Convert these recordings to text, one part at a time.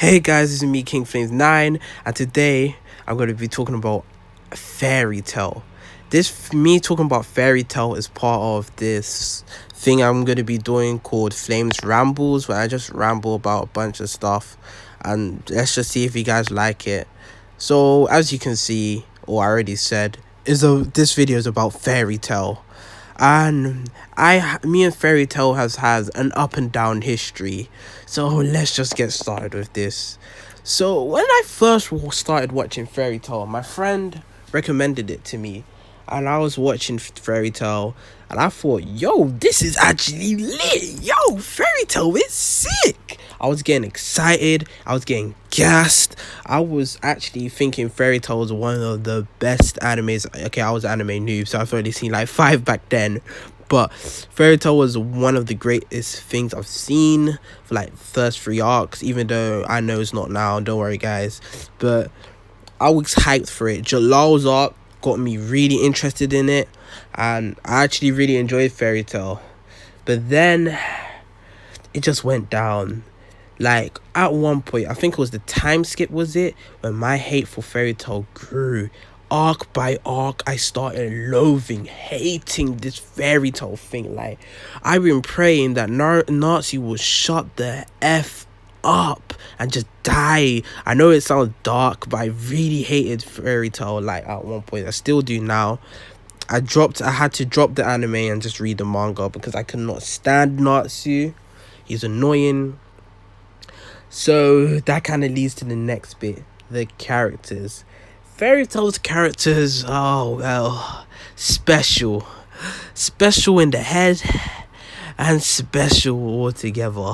Hey guys, this is me, King Flames 9, and today I'm going to be talking about fairy tale. Me talking about fairy tale is part of this thing I'm going to be doing called Flames Rambles, where I just ramble about a bunch of stuff, and let's just see if you guys like it. So, as you can see, or I already said, this video is about fairy tale. And me and fairy tale has an up and down history, so let's just get started with this. So when I first started watching fairy tale, my friend recommended it to me, and I was watching fairy tale, and I thought, yo, this is actually lit. Yo, fairy tale is sick. I was getting excited, I was getting gassed. I was actually thinking fairy tale was one of the best animes. Okay, I was an anime noob, so I've already seen like 5 back then, but fairy tale was one of the greatest things I've seen for like first 3 arcs, even though I know it's not now, don't worry guys. But I was hyped for it. Jalal's arc got me really interested in it, and I actually really enjoyed fairy tale. But then it just went down. Like at one point, I think it was the time skip, was it, when my hate for fairy tale grew. Arc by arc, I started hating this fairy tale thing. Like, I've been praying that Nazi will shut the F up and just die. I know it sounds dark, but I really hated fairy tale, like, at one point. I still do now. I had to drop the anime and just read the manga because I could not stand Natsu. He's annoying. So that kind of leads to the next bit, the characters. Fairy tale's characters, oh well, special in the head and special altogether.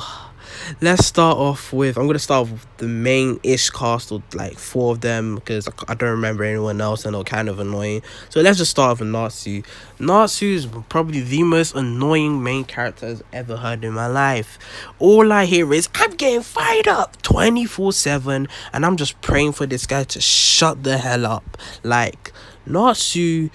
Let's start off with, I'm going to start off with the main-ish cast, or like 4 of them, because I don't remember anyone else and they're kind of annoying. So let's just start with Natsu. Natsu is probably the most annoying main character I've ever heard in my life. All I hear is, I'm getting fired up 24/7, and I'm just praying for this guy to shut the hell up. Like, Natsu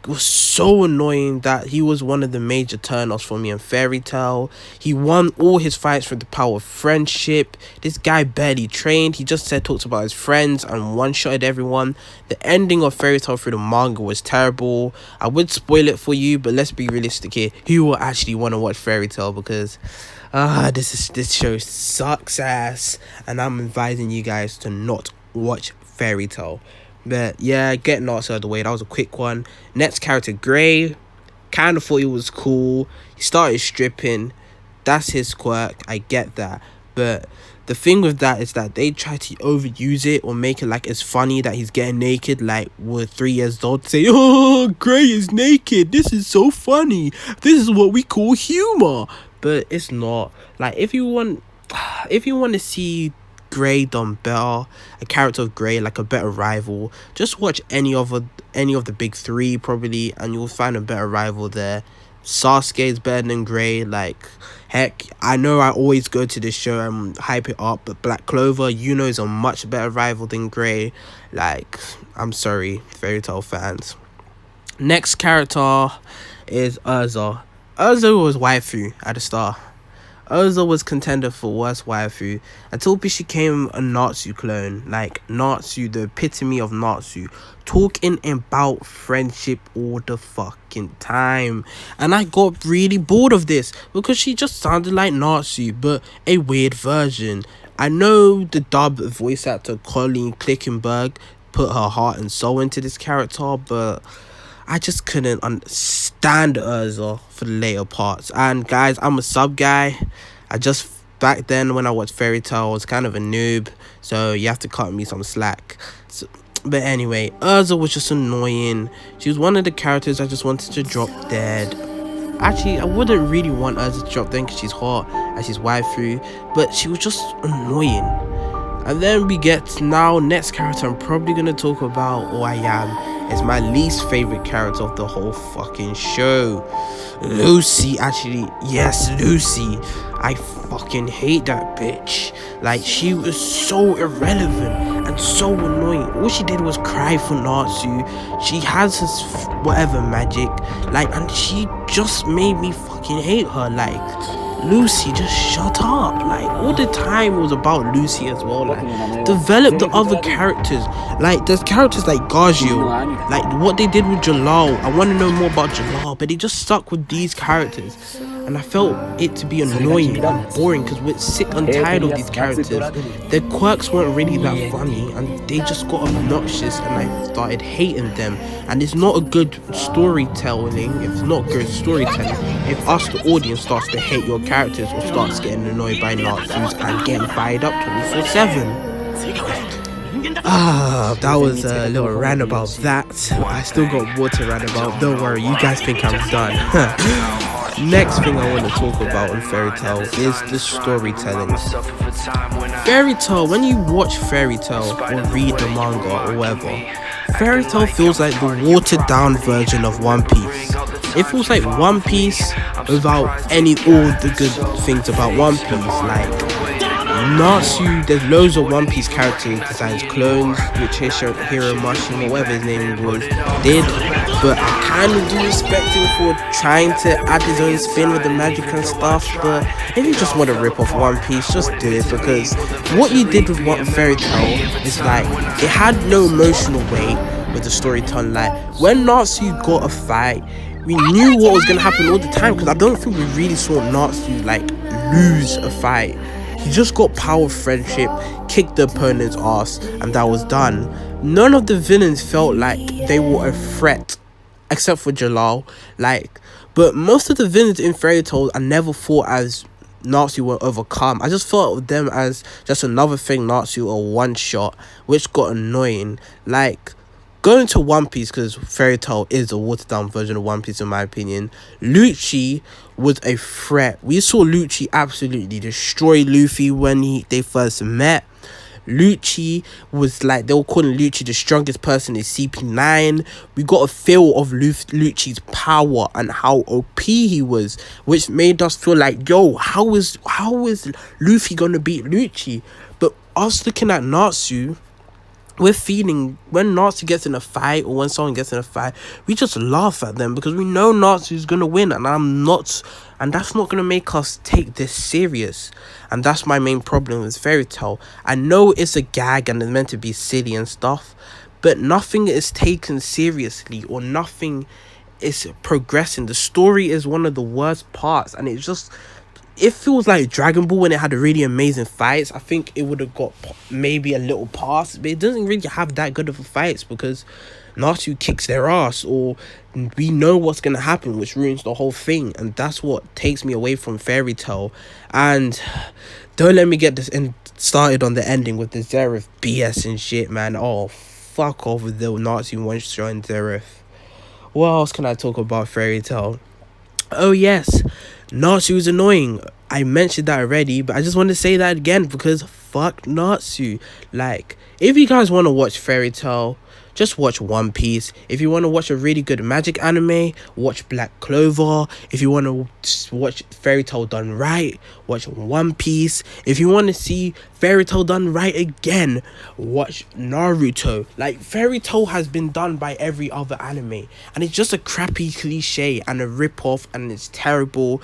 was so annoying that he was one of the major turn-offs for me in fairy tale. He won all his fights through the power of friendship. This guy barely trained. He just talks about his friends and one-shotted everyone. The ending of fairy tale through the manga was terrible. I would spoil it for you, but let's be realistic here. Who will actually want to watch fairy tale? Because this show sucks ass, and I'm advising you guys to not watch fairy tale. But yeah, get Natsu out of the way. That was a quick one. Next character, Gray. Kind of thought he was cool. He started stripping. That's his quirk. I get that. But the thing with that is that they try to overuse it or make it like it's funny that he's getting naked. Like, we're 3 years old, say, oh, Gray is naked. This is so funny. This is what we call humor. But it's not. Like, if you want to see Gray done better, a character of Gray, like a better rival, just watch any of the big 3 probably, and you'll find a better rival there. Sasuke is better than Gray. Like, heck, I know I always go to this show and hype it up, but Black Clover, Yuno, is a much better rival than Gray. Like, I'm sorry, fairy tale fans. Next character is Urza. Urza was waifu at the start. Urza was contender for worst waifu until she became a Natsu clone. Like, Natsu, the epitome of Natsu, talking about friendship all the fucking time. And I got really bored of this because she just sounded like Natsu, but a weird version. I know the dub voice actor Colleen Clickenberg put her heart and soul into this character, but I just couldn't understand Urza for the later parts. And guys, I'm a sub guy. Back then when I watched fairy tale, I was kind of a noob, so you have to cut me some slack. But anyway, Urza was just annoying. She was one of the characters I just wanted to drop dead. Actually, I wouldn't really want Urza to drop dead because she's hot and she's waifu, but she was just annoying. And then we get now, next character I'm probably going to talk about, or I am, is my least favorite character of the whole fucking show. Lucy, actually, yes, Lucy. I fucking hate that bitch. Like, she was so irrelevant and so annoying. All she did was cry for Natsu. She has his whatever magic, like, and she just made me fucking hate her. Like, Lucy, just shut up. Like, all the time it was about Lucy as well. Like, develop the other characters. Like, there's characters like Gajio. Like, what they did with Jalal. I want to know more about Jalal, but they just stuck with these characters. And I felt it to be annoying and boring because we're sick and tired of these characters. Their quirks weren't really that funny and they just got obnoxious and I started hating them. And it's not a good storytelling. It's not good storytelling if us, the audience, starts to hate your characters or starts getting annoyed by Nazis and getting fired up 24/7. That was a little rant about that. I still got more to rant about. Don't worry, you guys think I'm done. Next thing I want to talk about in Fairy Tail is the storytelling. Fairy Tail, when you watch Fairy Tail or read the manga or whatever, Fairy Tail feels like the watered down version of One Piece. It feels like One Piece without all the good things about One Piece. Like Natsu, there's loads of One Piece character designs, clones, which Hiromashi or whatever his name was, did. But I kind of do respect him for trying to add his own spin with the magic and stuff. But if you just want to rip off One Piece, just do it, because what you did with Fairy Tail is like, it had no emotional weight with the storytelling. Like, when Natsu got a fight, we knew what was going to happen all the time, because I don't think we really saw Natsu like lose a fight. He just got power friendship, kicked the opponent's ass, and that was done. None of the villains felt like they were a threat, except for Jalal. But most of the villains in Fairy Tail I never thought as Natsu were overcome. I just thought of them as just another thing Natsu or one shot, which got annoying. Like, going to One Piece, because Fairy Tail is a watered down version of One Piece in my opinion, Lucci was a threat. We saw Lucci absolutely destroy Luffy when they first met. Lucci was like, they were calling Lucci the strongest person in CP9. We got a feel of Lucci's power and how OP he was, which made us feel like, yo, how is Luffy gonna beat Lucci? But us looking at Natsu, we're feeling when Natsu gets in a fight or when someone gets in a fight, we just laugh at them because we know Natsu's gonna win, and that's not gonna make us take this serious. And that's my main problem with Fairy Tail. I know it's a gag and it's meant to be silly and stuff, but nothing is taken seriously or nothing is progressing. The story is one of the worst parts, and it feels like Dragon Ball when it had really amazing fights. I think it would have got maybe a little pass, but it doesn't really have that good of a fights because Natsu kicks their ass, or we know what's going to happen, which ruins the whole thing. And that's what takes me away from Fairy Tail. And don't let me get this started on the ending with the Zeref BS and shit, man. Oh, fuck off with the Natsu one-shot Zeref. What else can I talk about Fairy Tail? Oh yes, Natsu is annoying. I mentioned that already, but I just want to say that again because fuck Natsu. Like, if you guys want to watch Fairy Tail, just watch One Piece. If you want to watch a really good magic anime, watch Black Clover. If you want to watch Fairy Tail done right, watch One Piece. If you want to see Fairy Tail done right again, watch Naruto. Like, Fairy Tail has been done by every other anime, and it's just a crappy cliche and a rip-off, and it's terrible.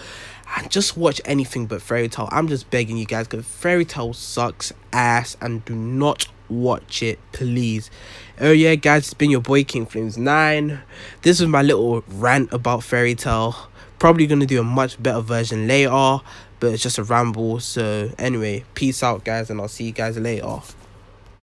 And just watch anything but Fairy Tail. I'm just begging you guys, because Fairy Tail sucks ass, and do not watch it, please. Oh yeah, guys, it's been your boy King Flames 9. This was my little rant about Fairy Tail. Probably gonna do a much better version later, but it's just a ramble. So anyway, peace out guys, and I'll see you guys later.